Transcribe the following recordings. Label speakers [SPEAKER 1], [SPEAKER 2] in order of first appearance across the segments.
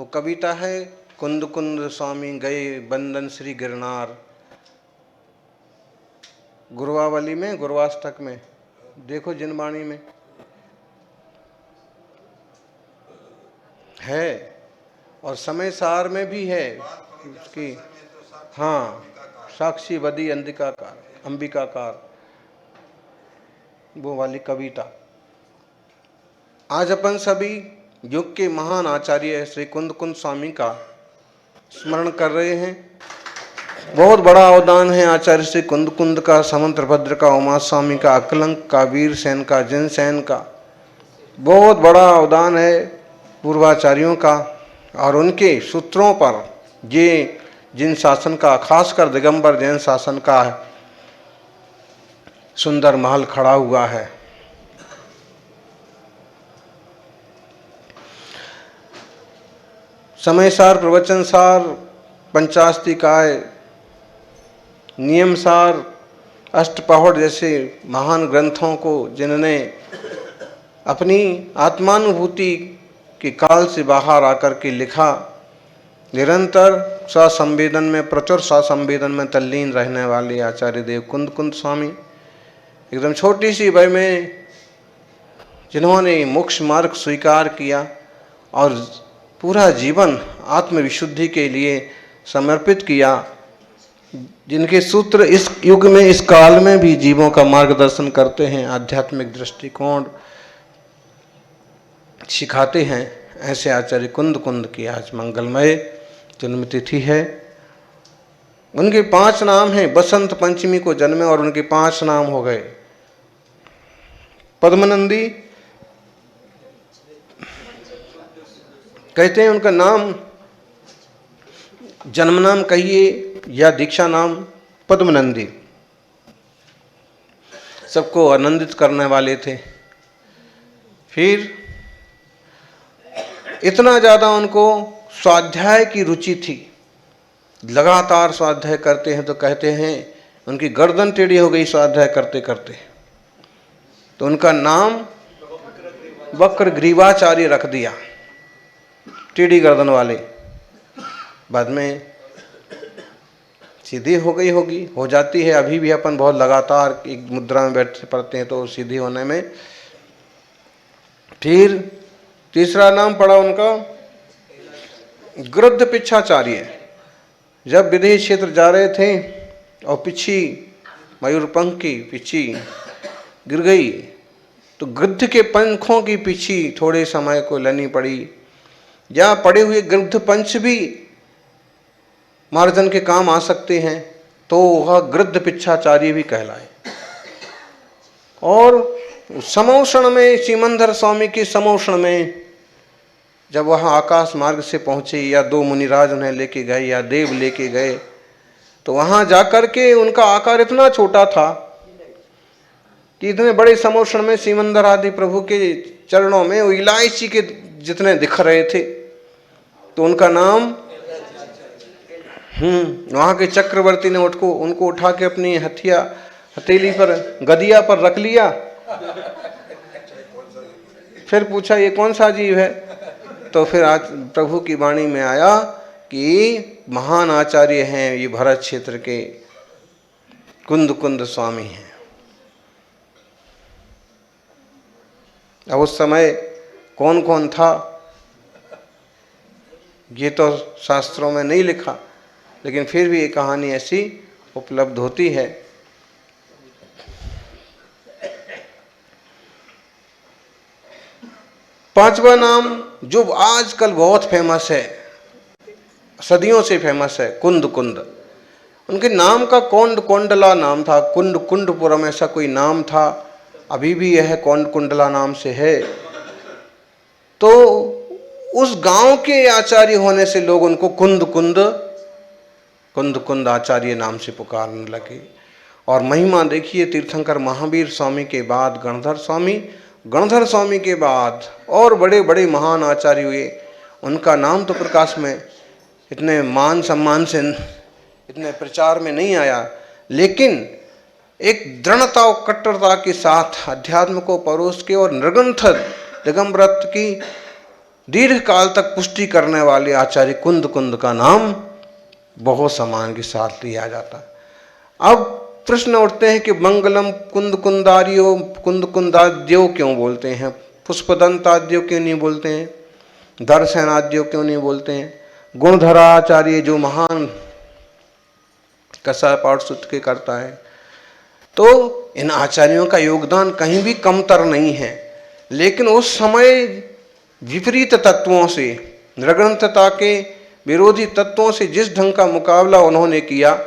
[SPEAKER 1] वो कविता है कुंद कुंद स्वामी गए बंदन श्री गिरनार। गुरवावली में, गुरवाष्टक में देखो, जिनवाणी में है और समय सार में भी है उसकी। हाँ, साक्षी वदी अंबिकाकार, वो वाली कविता। आज अपन सभी युग के महान आचार्य श्री कुंद कुंद स्वामी का स्मरण कर रहे हैं। बहुत बड़ा अवदान है आचार्य श्री कुंद कुंद का, समंत्रभद्र का, उमा स्वामी का, अकलंक का, वीर सेन का, जिनसेन का। बहुत बड़ा अवदान है पूर्वाचार्यों का। और उनके सूत्रों पर ये जिन शासन का, खासकर दिगंबर जैन शासन का सुंदर महल खड़ा हुआ है। समय सार, प्रवचन सार, पंचास्तिकाय, नियम सार, अष्टपहड़ जैसे महान ग्रंथों को जिन्होंने अपनी आत्मानुभूति के काल से बाहर आकर के लिखा, निरंतर स्वसंवेदन में, प्रचुर स्वसंवेदन में तल्लीन रहने वाले आचार्य देव कुंद कुंद स्वामी एकदम छोटी सी वय में जिन्होंने मोक्ष मार्ग स्वीकार किया और पूरा जीवन आत्मविशुद्धि के लिए समर्पित किया, जिनके सूत्र इस युग में, इस काल में भी जीवों का मार्गदर्शन करते हैं, आध्यात्मिक दृष्टिकोण सिखाते हैं। ऐसे आचार्य कुंद कुंद की आज मंगलमय जन्मतिथि है। उनके 5 नाम हैं। बसंत पंचमी को जन्मे और उनके 5 नाम हो गए। पद्मनंदी कहते हैं उनका नाम, जन्म नाम कहिए या दीक्षा नाम पद्मनंदी, सबको आनंदित करने वाले थे। फिर इतना ज़्यादा उनको स्वाध्याय की रुचि थी, लगातार स्वाध्याय करते हैं तो कहते हैं उनकी गर्दन टेढ़ी हो गई स्वाध्याय करते करते, तो उनका नाम वक्र ग्रीवाचार्य रख दिया, टेढ़ी गर्दन वाले। बाद में सीधी हो गई होगी, हो जाती है। अभी भी अपन बहुत लगातार एक मुद्रा में बैठते पढ़ते हैं तो सीधी होने में। फिर तीसरा नाम पड़ा उनका गृध्र पिच्छाचार्य। जब विदेह क्षेत्र जा रहे थे और पिच्छी, मयूरपंख की पिच्छी गिर गई तो गृध्र के पंखों की पिच्छी थोड़े समय को लेनी पड़ी। या पड़े हुए गृध्र पंच भी मार्जन के काम आ सकते हैं, तो वह गृध्र पिच्छाचार्य भी कहलाए। और समोषण में, सीमंधर स्वामी के समोषण में जब वहाँ आकाश मार्ग से पहुँचे, या 2 मुनिराज उन्हें लेके गए या देव लेके गए, तो वहाँ जाकर के उनका आकार इतना छोटा था कि इतने बड़े समोषण में सीमंधर आदि प्रभु के चरणों में वो इलायची के जितने दिख रहे थे। तो उनका नाम वहाँ के चक्रवर्ती ने उनको उठा के अपनी हथेली पर, गदिया पर रख लिया। फिर पूछा ये कौन सा जीव है? तो फिर आज प्रभु की वाणी में आया कि महान आचार्य हैं ये भरत क्षेत्र के कुंद कुंद स्वामी हैं। अब उस समय कौन कौन था ये तो शास्त्रों में नहीं लिखा, लेकिन फिर भी ये कहानी ऐसी उपलब्ध होती है। पांचवा नाम जो आजकल बहुत फेमस है, सदियों से फेमस है, कुंद कुंद। उनके नाम का कोंडला नाम था, कुंडपुरम ऐसा कोई नाम था, अभी भी यह कोंडला नाम से है। तो उस गांव के आचार्य होने से लोग उनको कुंद आचार्य नाम से पुकारने लगे। और महिमा देखिए, तीर्थंकर महावीर स्वामी के बाद गणधर स्वामी के बाद और बड़े बड़े महान आचार्य हुए। उनका नाम तो प्रकाश में इतने मान सम्मान से, इतने प्रचार में नहीं आया, लेकिन एक दृढ़ता और कट्टरता के साथ अध्यात्म को परोस के और निर्ग्रंथ दिगंबरत्व की दीर्घ काल तक पुष्टि करने वाले आचार्य कुंद कुंद का नाम बहुत सम्मान के साथ लिया जाता है। अब प्रश्न उठते हैं कि मंगलम कुंद कुंदारियो कुंद कुंदाद्यो क्यों बोलते हैं, पुष्पदंताद्यो क्यों नहीं बोलते हैं, दर्शनाद्यो क्यों नहीं बोलते हैं। गुणधराचार्य जो महान कसा पाठ सूत्र के करता है, तो इन आचार्यों का योगदान कहीं भी कमतर नहीं है। लेकिन उस समय विपरीत तत्वों से, नृग्रंथता के विरोधी तत्वों से जिस ढंग का मुकाबला उन्होंने किया,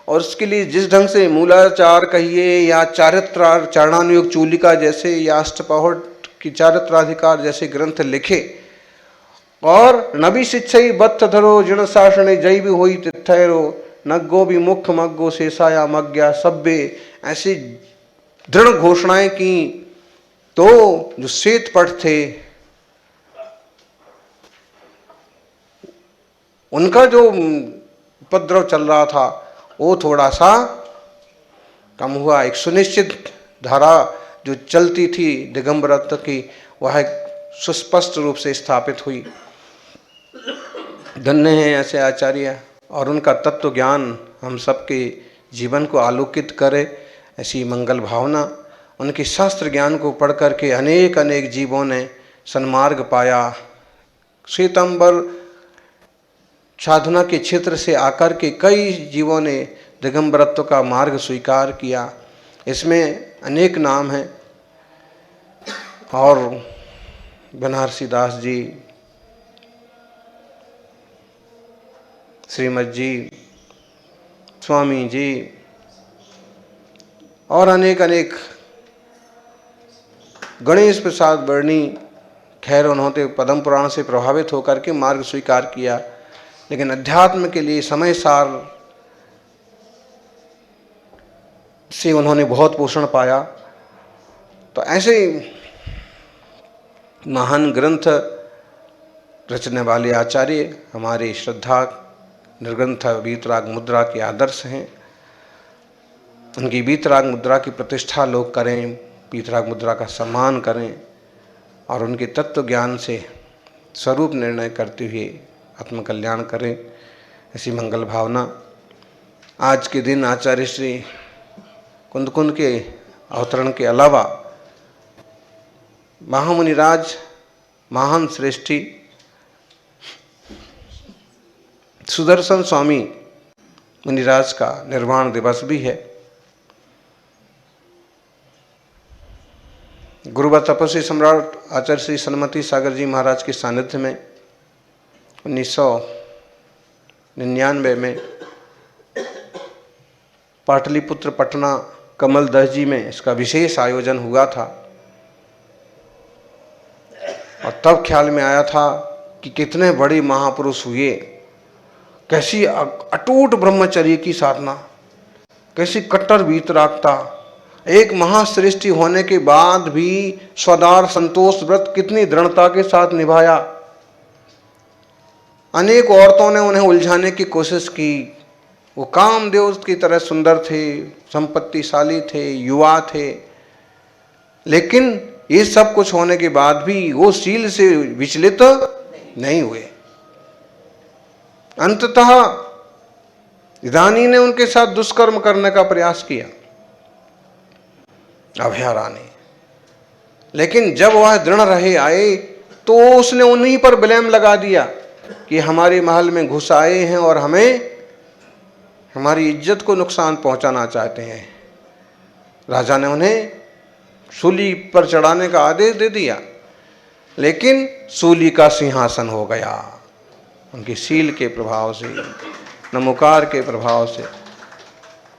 [SPEAKER 1] और उसके लिए जिस ढंग से मूलाचार कहिए या चारित्रार चारणानुयोग चूलिका जैसे या अष्टपहड़ की चारित्राधिकार जैसे ग्रंथ लिखे, और नबी शिक्षई बत्थ धरो जिण शासने जय भी हुई तिथैरो नग्गो भी मुख्य मग्गो शेषाया मज्ञा सभ्य, ऐसी दृढ़ घोषणाएं की। तो जो श्वेत पट थे उनका जो उपद्रव चल रहा था वो थोड़ा सा कम हुआ। एक सुनिश्चित धारा जो चलती थी दिगंबरत्व की, वह सुस्पष्ट रूप से स्थापित हुई। धन्य हैं ऐसे आचार्य, और उनका तत्व ज्ञान हम सबके जीवन को आलोकित करे, ऐसी मंगल भावना। उनके शास्त्र ज्ञान को पढ़ करके अनेक अनेक जीवों ने सन्मार्ग पाया। श्वेतांबर साधना के क्षेत्र से आकर के कई जीवों ने दिगंबरत्व का मार्ग स्वीकार किया। इसमें अनेक नाम हैं, और बनारसी दास जी, श्रीमद जी, स्वामी जी और अनेक अनेक, गणेश प्रसाद वर्णी, खैर उन्होंने पद्म पुराण से प्रभावित होकर के मार्ग स्वीकार किया, लेकिन अध्यात्म के लिए समय सार से उन्होंने बहुत पोषण पाया। तो ऐसे महान ग्रंथ रचने वाले आचार्य हमारे श्रद्धा निर्ग्रंथ वीतराग मुद्रा के आदर्श हैं। उनकी वीतराग मुद्रा की प्रतिष्ठा लोग करें, वीतराग मुद्रा का सम्मान करें, और उनके तत्व ज्ञान से स्वरूप निर्णय करते हुए आत्मकल्याण करें, ऐसी मंगल भावना। आज के दिन आचार्य श्री कुंद कुंद के अवतरण के अलावा महामुनिराज महान श्रेष्ठी सुदर्शन स्वामी मुनिराज का निर्वाण दिवस भी है। गुरुवर तपस्वी सम्राट आचार्य श्री सन्मति सागर जी महाराज के सानिध्य में 1999 में पाटलिपुत्र पटना कमल दह जी में इसका विशेष आयोजन हुआ था, और तब ख्याल में आया था कि कितने बड़े महापुरुष हुए, कैसी अटूट ब्रह्मचर्य की साधना, कैसी कट्टर वीतरागता, एक महाश्रेष्ठी होने के बाद भी स्वदार संतोष व्रत कितनी दृढ़ता के साथ निभाया। अनेक औरतों ने उन्हें उलझाने की कोशिश की, वो कामदेव की तरह सुंदर थे, संपत्तिशाली थे, युवा थे, लेकिन ये सब कुछ होने के बाद भी वो शील से विचलित नहीं हुए। अंततः रानी ने उनके साथ दुष्कर्म करने का प्रयास किया, अभया रानी, लेकिन जब वह दृढ़ रहे आए तो उसने उन्हीं पर ब्लेम लगा दिया कि हमारे महल में घुस आए हैं और हमें हमारी इज्जत को नुकसान पहुंचाना चाहते हैं। राजा ने उन्हें सूली पर चढ़ाने का आदेश दे दिया, लेकिन सूली का सिंहासन हो गया उनकी शील के प्रभाव से, नमोकार के प्रभाव से।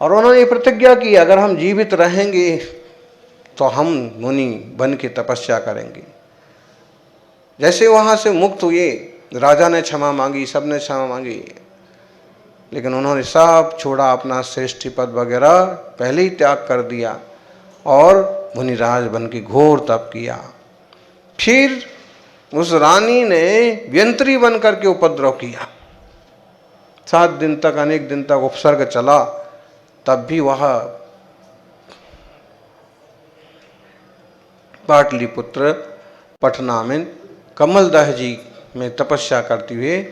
[SPEAKER 1] और उन्होंने प्रतिज्ञा की, अगर हम जीवित रहेंगे तो हम मुनि बन के तपस्या करेंगे। जैसे वहाँ से मुक्त हुए, राजा ने क्षमा मांगी, सबने क्षमा मांगी, लेकिन उन्होंने सब छोड़ा, अपना श्रेष्ठी पद वगैरह पहले ही त्याग कर दिया और मुनिराज बन के घोर तप किया। फिर उस रानी ने व्यंत्री बन करके उपद्रव किया, 7 दिन तक, अनेक दिन तक उपसर्ग चला, तब भी वह पाटलिपुत्र पटना में कमलदह जी में तपस्या करते हुए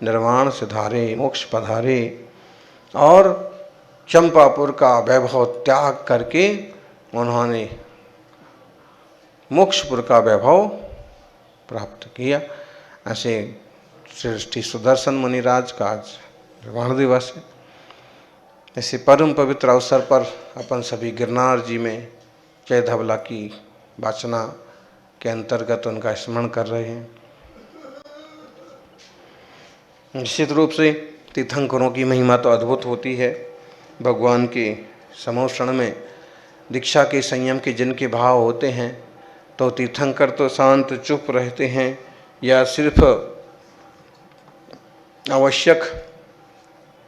[SPEAKER 1] निर्वाण सिधारे, मोक्ष पधारे और चंपापुर का वैभव त्याग करके उन्होंने मोक्षपुर का वैभव प्राप्त किया। ऐसे श्री सुदर्शन मुनिराज का आज निर्वाण दिवस है। ऐसे परम पवित्र अवसर पर अपन सभी गिरनार जी में जय धवला की वाचना के अंतर्गत उनका स्मरण कर रहे हैं। निश्चित रूप से तीर्थंकरों की महिमा तो अद्भुत होती है। भगवान के समोषण में दीक्षा के संयम के जिनके भाव होते हैं तो तीर्थंकर तो शांत चुप रहते हैं या सिर्फ आवश्यक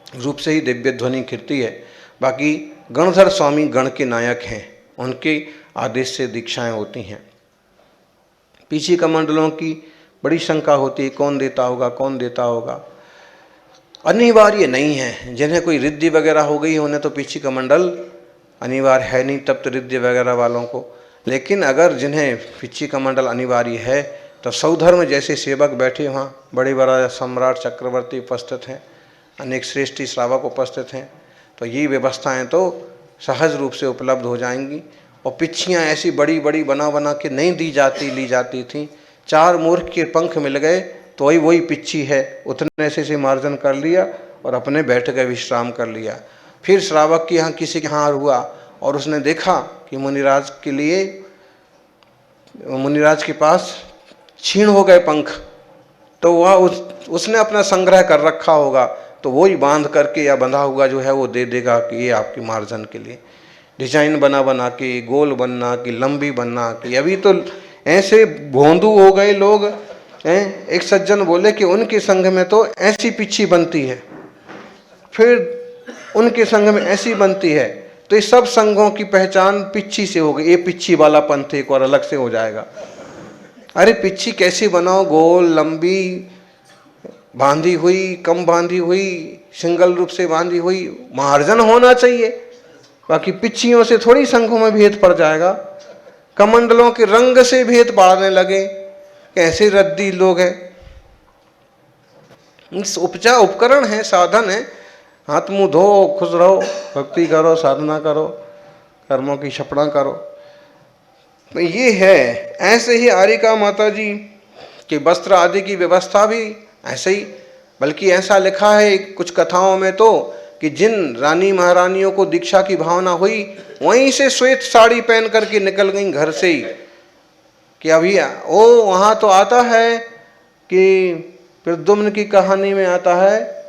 [SPEAKER 1] रूप से ही दिव्य ध्वनि कीर्ति है। बाकी गणधर स्वामी गण के नायक हैं, उनके आदेश से दीक्षाएं होती हैं। पीछे कमंडलों की बड़ी शंका होती है, कौन देता होगा, कौन देता होगा। अनिवार्य नहीं है, जिन्हें कोई रिद्धि वगैरह हो गई उन्हें तो पीछे कमंडल अनिवार्य है नहीं, तप्त रिद्धि वगैरह वालों को। लेकिन अगर जिन्हें पीछे कमंडल अनिवार्य है तो सौधर्म जैसे सेवक बैठे वहाँ, बड़े बड़ा सम्राट चक्रवर्ती उपस्थित हैं, अनेक श्रेष्ठी श्रावक उपस्थित हैं, तो ये व्यवस्थाएं तो सहज रूप से उपलब्ध हो जाएंगी। और पिच्छियाँ ऐसी बड़ी बड़ी बना बना के नहीं ली जाती थीं। 4 मूर्ख के पंख मिल गए तो वही पिच्छी है, उतने से मार्जन कर लिया और अपने बैठ गए, विश्राम कर लिया। फिर श्रावक के यहाँ किसी के यहाँ हुआ और उसने देखा कि मुनिराज के पास छीण हो गए पंख, तो वह उसने अपना संग्रह कर रखा होगा, तो वही बांध करके या बंधा हुआ जो है वो दे देगा कि ये आपकी मार्जन के लिए। डिजाइन बना के, गोल बनना कि लंबी बनना कि, अभी तो ऐसे भोंदू हो गए लोग हैं। एक सज्जन बोले कि उनके संघ में तो ऐसी पिच्छी बनती है, फिर उनके संघ में ऐसी बनती है, तो ये सब संघों की पहचान पिच्छी से हो गई। ये पिच्छी वाला पंथ एक और अलग से हो जाएगा। अरे पिच्छी कैसी बनाओ, गोल, लंबी, बांधी हुई, कम बांधी हुई, सिंगल रूप से बांधी हुई, मार्जन होना चाहिए। बाकी पिच्छियों से थोड़ी संघों में भेद पड़ जाएगा। कमंडलों के रंग से भेद पड़ने लगे, कैसे रद्दी लोग हैं। उपकरण है, साधन है, हाथ मुंह धो, खुश रहो, भक्ति करो, साधना करो, कर्मों की क्षपणा करो, तो ये है। ऐसे ही आरिका माता जी के वस्त्र आदि की व्यवस्था भी ऐसे ही, बल्कि ऐसा लिखा है कुछ कथाओं में तो कि जिन रानी महारानियों को दीक्षा की भावना हुई वहीं से श्वेत साड़ी पहन करके निकल गई घर से ही। कि अभी वहाँ तो आता है कि प्रद्युम्न की कहानी में आता है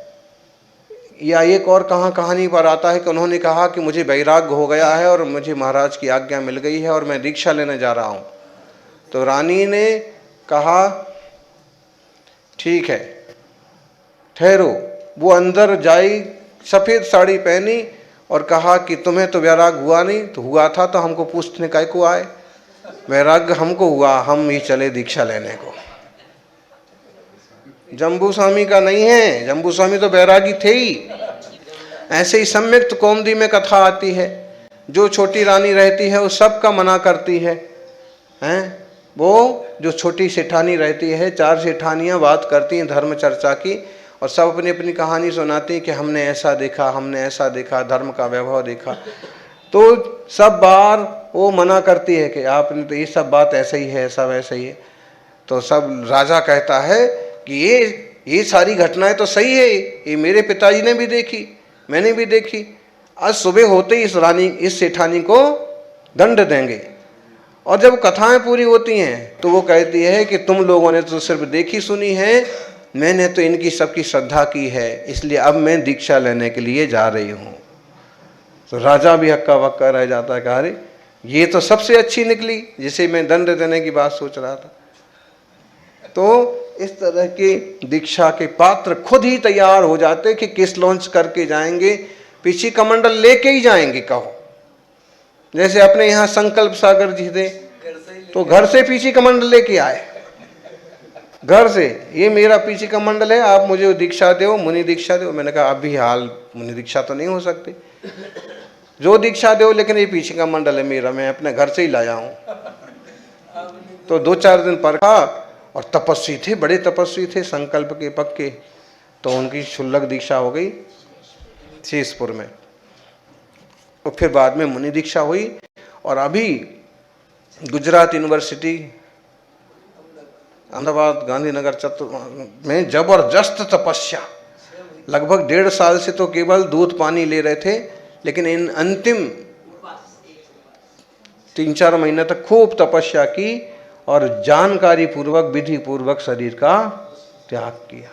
[SPEAKER 1] या एक और कहानी पर आता है कि उन्होंने कहा कि मुझे वैराग्य हो गया है और मुझे महाराज की आज्ञा मिल गई है और मैं दीक्षा लेने जा रहा हूँ। तो रानी ने कहा ठीक है ठहरो। वो अंदर जाई, सफ़ेद साड़ी पहनी और कहा कि तुम्हें तो वैराग्य हुआ नहीं, तो हुआ था तो हमको पूछने काहे को आए, वैराग्य हमको हुआ, हम ही चले दीक्षा लेने को। जम्बू स्वामी का नहीं है, जम्बू स्वामी तो बैरागी थे ही। ऐसे ही सम्यक्त कौमुदी में कथा आती है, जो छोटी रानी रहती है वो सबका मना करती है, हैं? वो जो छोटी सेठानी रहती है, 4 सेठानियाँ बात करती हैं धर्म चर्चा की और सब अपनी अपनी कहानी सुनाती हैं कि हमने ऐसा देखा, हमने ऐसा देखा, धर्म का वैभव देखा। तो सब बार वो मना करती है कि आपने तो ये सब बात ऐसे ही है, सब ऐसे ही है। तो सब राजा कहता है कि ये सारी घटनाएं तो सही है, ये मेरे पिताजी ने भी देखी, मैंने भी देखी। आज सुबह होते ही इस सेठानी को दंड देंगे। और जब कथाएं पूरी होती हैं तो वो कहती है कि तुम लोगों ने तो सिर्फ देखी सुनी है, मैंने तो इनकी सबकी श्रद्धा की है, इसलिए अब मैं दीक्षा लेने के लिए जा रही हूँ। तो राजा भी हक्का बक्का रह जाता है कि अरे ये तो सबसे अच्छी निकली जिसे मैं दंड देने की बात सोच रहा था। तो इस तरह के दीक्षा के पात्र खुद ही तैयार हो जाते कि किस लॉन्च करके जाएंगे, पीछे कमंडल लेके ही जाएंगे। कहो जैसे अपने यहाँ संकल्प सागर जी थे तो घर से पीछे कमंडल लेके आए, घर से, ये मेरा पीछे कमंडल है, आप मुझे दीक्षा दो, मुनि दीक्षा दो। मैंने कहा अभी हाल मुनि दीक्षा तो नहीं हो सकती, जो दीक्षा दो, लेकिन ये पीछे कमंडल है मेरा, मैं अपने घर से ही लाया हूँ। तो 2-4 दिन परखा और तपस्वी थे, बड़े तपस्वी थे, संकल्प के पक्के। तो उनकी क्षुल्लक दीक्षा हो गई शेषपुर में, और फिर बाद में मुनि दीक्षा हुई। और अभी गुजरात यूनिवर्सिटी, अहमदाबाद, गांधीनगर में जबरदस्त तपस्या, लगभग 1.5 साल से तो केवल दूध पानी ले रहे थे, लेकिन इन अंतिम 3-4 महीने तक खूब तपस्या की और जानकारी पूर्वक, विधि पूर्वक शरीर का त्याग किया।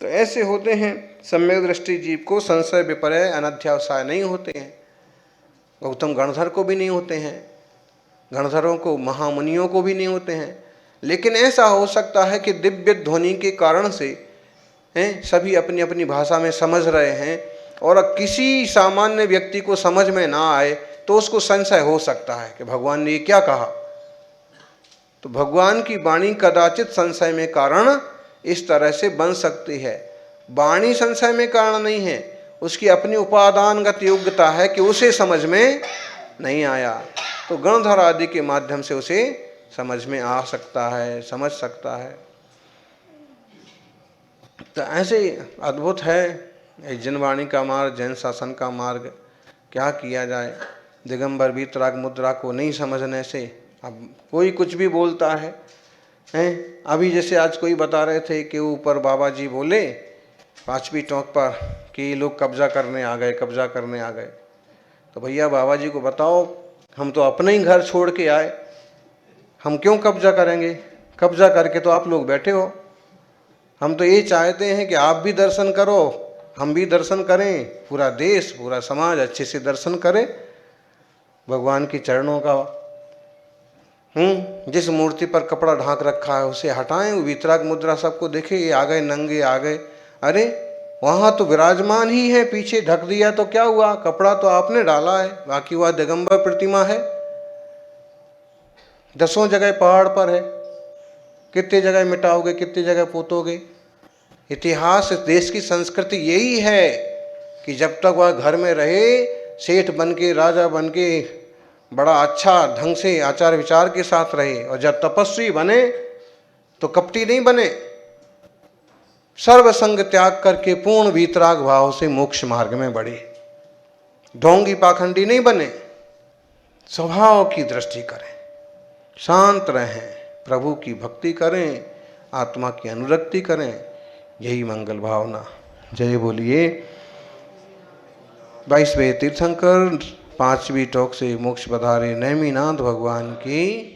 [SPEAKER 1] तो ऐसे होते हैं सम्यक दृष्टि जीव को, संशय विपर्य अनध्यावसाय नहीं होते हैं। गौतम गणधर को भी नहीं होते हैं, गणधरों को, महामुनियों को भी नहीं होते हैं। लेकिन ऐसा हो सकता है कि दिव्य ध्वनि के कारण से सभी अपनी अपनी भाषा में समझ रहे हैं, और किसी सामान्य व्यक्ति को समझ में ना आए तो उसको संशय हो सकता है कि भगवान ने ये क्या कहा। तो भगवान की वाणी कदाचित संशय में कारण इस तरह से बन सकती है। वाणी संशय में कारण नहीं है, उसकी अपनी उपादानगत योग्यता है कि उसे समझ में नहीं आया, तो गणधर आदि के माध्यम से उसे समझ में आ सकता है, समझ सकता है। तो ऐसे अद्भुत है जिनवाणी का मार्ग, जैन शासन का मार्ग। क्या किया जाए, दिगंबर वीतराग मुद्रा को नहीं समझने से अब कोई कुछ भी बोलता है। अभी जैसे आज कोई बता रहे थे कि ऊपर बाबा जी बोले 5वीं टोक पर कि ये लोग कब्जा करने आ गए, कब्जा करने आ गए। तो भैया बाबा जी को बताओ, हम तो अपने ही घर छोड़ के आए, हम क्यों कब्जा करेंगे? कब्जा करके तो आप लोग बैठे हो। हम तो ये चाहते हैं कि आप भी दर्शन करो, हम भी दर्शन करें, पूरा देश, पूरा समाज अच्छे से दर्शन करे भगवान के चरणों का। जिस मूर्ति पर कपड़ा ढांक रखा है उसे हटाएं, वो वीतराग मुद्रा सबको देखे, ये आ गए नंगे आ गए। अरे वहाँ तो विराजमान ही है, पीछे ढक दिया तो क्या हुआ, कपड़ा तो आपने डाला है, बाकी वह दिगंबर प्रतिमा है, 10 जगह पहाड़ पर है, कितने जगह मिटाओगे, कितनी जगह पोतोगे। इतिहास, इस देश की संस्कृति यही है कि जब तक वह घर में रहे, सेठ बन के, राजा बन के, बड़ा अच्छा ढंग से आचार विचार के साथ रहे, और जब तपस्वी बने तो कपटी नहीं बने, सर्वसंग त्याग करके पूर्ण वीतराग भाव से मोक्ष मार्ग में बढ़े, ढोंगी पाखंडी नहीं बने, स्वभाव की दृष्टि करें, शांत रहें, प्रभु की भक्ति करें, आत्मा की अनुरक्ति करें, यही मंगल भावना। जय बोलिए 22वें तीर्थंकर 5वीं टोक से मोक्ष पधारे नेमिनाथ भगवान की।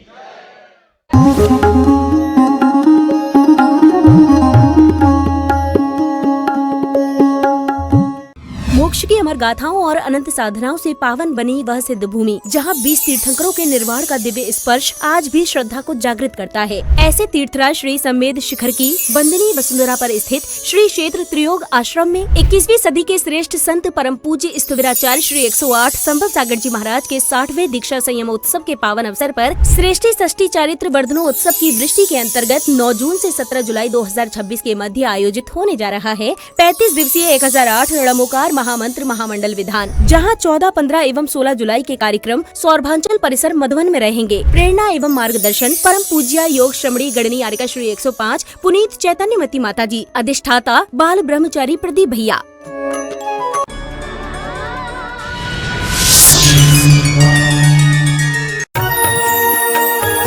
[SPEAKER 2] मोक्ष की अमर गाथाओं और अनंत साधनाओं से पावन बनी वह सिद्ध भूमि, जहां 20 तीर्थंकरों के निर्वाण का दिव्य स्पर्श आज भी श्रद्धा को जागृत करता है। ऐसे तीर्थराज श्री सम्मेद शिखर की बंदनी वसुंधरा पर स्थित श्री क्षेत्र त्रियोग आश्रम में 21वीं सदी के श्रेष्ठ संत परम पूज्य स्थविराचार्य श्री 108 संभव सागर जी महाराज के 60वें दीक्षा संयम उत्सव के पावन अवसर पर श्रेष्ठी षष्ठी चारित्र वर्धनो उत्सव की वृष्टि के अंतर्गत 9 जून से 17 जुलाई 2026 के मध्य आयोजित होने जा रहा है 35 दिवसीय 1008 रणमोकार महामंत्र महामंडल विधान, जहां 14, 15 एवं 16 जुलाई के कार्यक्रम सौरभांचल परिसर मधुबन में रहेंगे। प्रेरणा एवं मार्गदर्शन परम पूज्य योग श्रमणी गणनी आरिका श्री 105 पुनीत चैतन्यमती माता जी, अधिष्ठाता बाल ब्रह्मचारी प्रदीप भैया।